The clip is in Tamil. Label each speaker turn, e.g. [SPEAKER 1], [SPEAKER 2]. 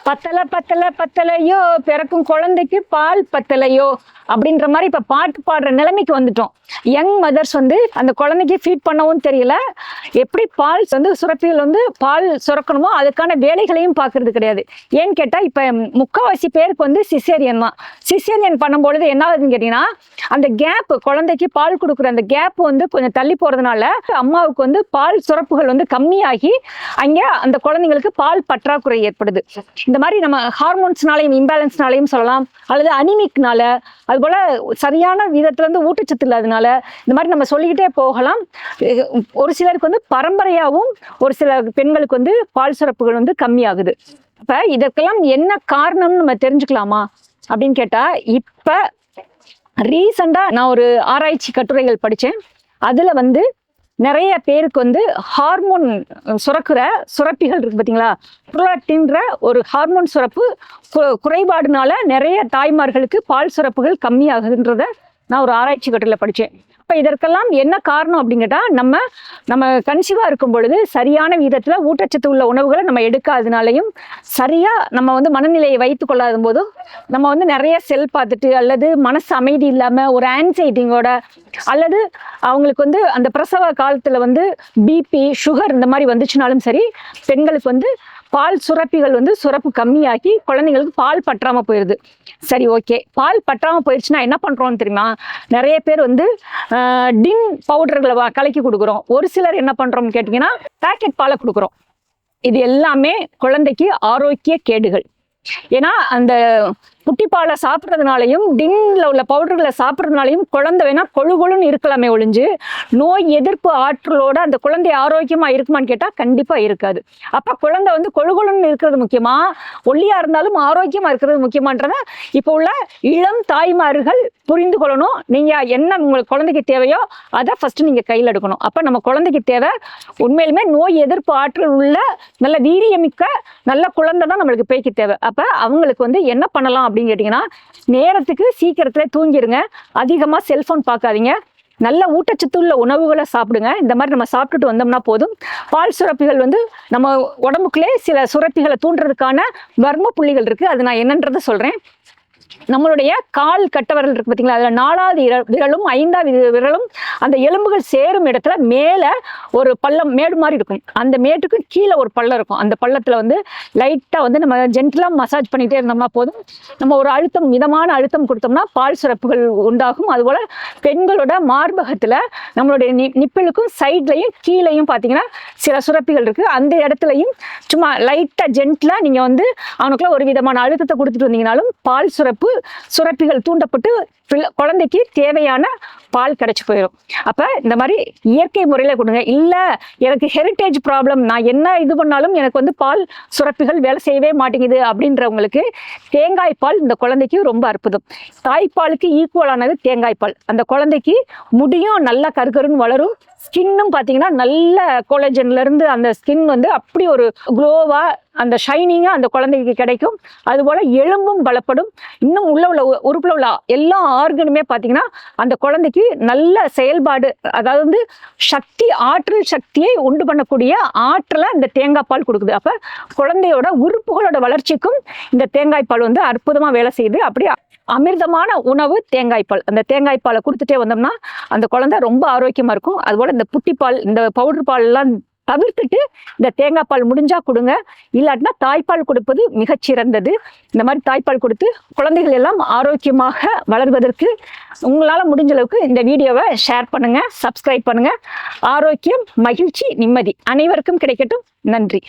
[SPEAKER 1] பத்தலை பத்தலை பத்தலையோ பிறக்கும் குழந்தைக்கு பால் பத்தலையோ அப்படின்ற மாதிரி இப்போ பாட்டு பாடுற நிலைமைக்கு வந்துட்டோம். யங் மதர்ஸ் வந்து அந்த குழந்தைக்கு ஃபீட் பண்ணவும் தெரியல, எப்படி பால் வந்து சுரப்பிகள் வந்து பால் சுரக்கணுமோ அதுக்கான வேலைகளையும் பார்க்கறது கிடையாது. ஏன்னு கேட்டால் இப்போ முக்கால்வாசி பேருக்கு வந்து சிசேரியன் தான். சிசேரியன் பண்ணும்பொழுது என்ன ஆகுதுன்னு கேட்டிங்கன்னா, அந்த கேப் குழந்தைக்கு பால் கொடுக்குற அந்த கேப் வந்து கொஞ்சம் தள்ளி போகிறதுனால அம்மாவுக்கு வந்து பால் சுரப்புகள் வந்து கம்மியாகி அங்கே அந்த குழந்தைங்களுக்கு பால் பற்றாக்குறை ஏற்படுது. இந்த மாதிரி நம்ம ஹார்மோன்ஸ்னாலையும் இம்பேலன்ஸ்னாலையும் சொல்லலாம், அல்லது அனிமிக்னால, அதுபோல் சரியான விதத்துல இருந்து ஊட்டச்சத்து இல்லாதனால, இந்த மாதிரி நம்ம சொல்லிக்கிட்டே போகலாம். ஒரு சிலருக்கு வந்து பரம்பரையாகவும் ஒரு சில பெண்களுக்கு வந்து பால் சுரப்புகள் வந்து கம்மியாகுது. அப்ப இதற்கெல்லாம் என்ன காரணம்னு நம்ம தெரிஞ்சுக்கலாமா அப்படின்னு கேட்டா, இப்ப ரீசண்டா நான் ஒரு ஆராய்ச்சி கட்டுரைகள் படிச்சேன். அதுல வந்து நிறைய பேருக்கு வந்து ஹார்மோன் சுரக்கிற சுரப்பிகள் இருக்கு பார்த்தீங்களா, புரோலாக்டின்ற ஒரு ஹார்மோன் சுரப்பு குறைபாடுனால நிறைய தாய்மார்களுக்கு பால் சுரப்புகள் கம்மியாகுதுன்றத நான் ஒரு ஆராய்ச்சி கட்டுரையில் படித்தேன். இப்போ இதற்கெல்லாம் என்ன காரணம் அப்படின்னு கேட்டால், நம்ம கன்சீவாக இருக்கும் பொழுது சரியான விதத்தில் ஊட்டச்சத்து உள்ள உணவுகளை நம்ம எடுக்காதனாலையும், சரியாக நம்ம வந்து மனநிலையை வைத்து கொள்ளாத போதும் நம்ம வந்து நிறைய செல் பார்த்துட்டு, அல்லது மனசு அமைதி இல்லாமல் ஒரு ஆன்சைட்டிங்கோட, அல்லது அவங்களுக்கு வந்து அந்த பிரசவ காலத்தில் வந்து பிபி சுகர் இந்த மாதிரி வந்துச்சுனாலும் சரி, பெண்களுக்கு வந்து பால் சுரப்பிகள் வந்து சுரப்பு கம்மியாக்கி குழந்தைங்களுக்கு பால் பற்றாம போயிடுது. சரி, ஓகே, பால் பற்றாம போயிடுச்சுன்னா என்ன பண்றோம்னு தெரியுமா? நிறைய பேர் வந்து டின் பவுடர்களை கலக்கி கொடுக்குறோம். ஒரு சிலர் என்ன பண்றோம்னு கேட்டீங்கன்னா பேக்கெட் பாலை கொடுக்குறோம். இது எல்லாமே குழந்தைக்கு ஆரோக்கிய கேடுகள். ஏன்னா அந்த குட்டிப்பாலை சாப்பிட்றதுனாலையும் டின்ல உள்ள பவுடர்களை சாப்பிட்றதுனாலையும் குழந்தை வேணா கொழுன்னு இருக்கலாமே ஒழிஞ்சு, நோய் எதிர்ப்பு ஆற்றலோட அந்த குழந்தை ஆரோக்கியமா இருக்குமான்னு கேட்டா கண்டிப்பா இருக்காது. அப்ப குழந்தை வந்து கொழுன்னு இருக்கிறது முக்கியமா, ஒல்லியா இருந்தாலும் ஆரோக்கியமா இருக்கிறது முக்கியமான்றத இப்போ உள்ள இளம் தாய்மார்கள் புரிந்து கொள்ளணும். நீங்க என்ன உங்களுக்கு குழந்தைக்கு தேவையோ அதை ஃபர்ஸ்ட் நீங்க கையில் எடுக்கணும். அப்ப நம்ம குழந்தைக்கு தேவை உண்மையிலுமே நோய் எதிர்ப்பு ஆற்றல் உள்ள நல்ல வீரியமிக்க நல்ல குழந்தை தான் நம்மளுக்கு பேய்க்கு தேவை. அப்ப அவங்களுக்கு வந்து என்ன பண்ணலாம் அப்படின்னு கேட்டீங்கன்னா, நேரத்துக்கு சீக்கிரத்துல தூங்கிடுங்க, அதிகமா செல்போன் பார்க்காதீங்க, நல்ல ஊட்டச்சத்து உள்ள உணவுகளை சாப்பிடுங்க. இந்த மாதிரி நம்ம சாப்பிட்டுட்டு வந்தோம்னா போதும். பால் சுரப்பிகள் வந்து நம்ம உடம்புக்குள்ளே சில சுரப்பிகளை தூண்டுறதுக்கான வர்ம புள்ளிகள் இருக்கு. அது நான் என்னன்றதை சொல்றேன். நம்மளுடைய கால் கட்டவரல் இருக்கு பார்த்தீங்களா, அதில் 4வது விரலும் 5வது விரலும் அந்த எலும்புகள் சேரும் இடத்துல மேலே ஒரு பள்ளம் மேடு மாதிரி இருக்கும். அந்த மேட்டுக்கு கீழே ஒரு பள்ளம் இருக்கும். அந்த பள்ளத்தில் வந்து லைட்டாக வந்து நம்ம ஜென்டலாக மசாஜ் பண்ணிகிட்டே இருந்தோம்னா போதும். நம்ம ஒரு அழுத்தம், மிதமான அழுத்தம் கொடுத்தோம்னா பால் சுரப்புகள் உண்டாகும். அதுபோல் பெண்களோட மார்பகத்தில் நம்மளுடைய நிப்பிளுக்கும் சைட்லையும் கீழையும் பார்த்தீங்கன்னா சில சுரப்பிகள் இருக்குது. அந்த இடத்துலையும் சும்மா லைட்டாக ஜென்டலாக நீங்கள் வந்து அவனுக்குள்ள ஒரு விதமான அழுத்தத்தை கொடுத்துட்டு வந்தீங்கனாலும் பால் சுரப்பிகள் தூண்டப்பட்டு குழந்தைக்கு தேவையான பால் கிடைச்சு போயிடும். அப்ப இந்த மாதிரி இயற்கை முறையில கொடுங்க. இல்ல எனக்கு ஹெரிட்டேஜ் ப்ராப்ளம், நான் என்ன இது பண்ணாலும் எனக்கு வந்து பால் சுரப்பிகள் வேலை செய்யவே மாட்டேங்குது அப்படின்றவங்களுக்கு தேங்காய் பால் இந்த குழந்தைக்கு ரொம்ப அற்புதம். தாய்ப்பாலுக்கு ஈக்குவலானது தேங்காய் பால். அந்த குழந்தைக்கு முடியும் நல்லா கருகருன்னு வளரும். ஸ்கின்னும் பார்த்தீங்கன்னா நல்ல கோலஜன்ல இருந்து அந்த ஸ்கின் வந்து அப்படி ஒரு க்ளோவா அந்த ஷைனிங்கா அந்த குழந்தைக்கு கிடைக்கும். அதுபோல எலும்பும் பலப்படும். இன்னும் உள்ள உறுப்புல உள்ள எல்லா ஆர்கனுமே பார்த்தீங்கன்னா அந்த குழந்தைக்கு நல்ல செயல்பாடு, அதாவது சக்தி, ஆற்றல் சக்தியை உண்டு பண்ணக்கூடிய ஆற்றலை இந்த தேங்காய் பால் கொடுக்குது. அப்ப குழந்தையோட உறுப்புகளோட வளர்ச்சிக்கும் இந்த தேங்காய் பால் வந்து அற்புதமா வேலை செய்யுது. அப்படி அமிர்தமான உணவு தேங்காய் பால். அந்த தேங்காய் பாலை கொடுத்துட்டே வந்தோம்னா அந்த குழந்தை ரொம்ப ஆரோக்கியமா இருக்கும். அதுபோல இந்த புட்டிப்பால், இந்த பவுடர் பால் எல்லாம் தவிர்த்துட்டு இந்த தேங்காய் பால் முடிஞ்சா கொடுங்க. இல்லாட்டினா தாய்ப்பால் கொடுப்பது மிகச்சிறந்தது. இந்த மாதிரி தாய்ப்பால் கொடுத்து குழந்தைகள் எல்லாம் ஆரோக்கியமாக வளர்வதற்கு உங்களால் முடிஞ்ச அளவுக்கு இந்த வீடியோவை ஷேர் பண்ணுங்க, சப்ஸ்கிரைப் பண்ணுங்க. ஆரோக்கியம், மகிழ்ச்சி, நிம்மதி அனைவருக்கும் கிடைக்கட்டும். நன்றி.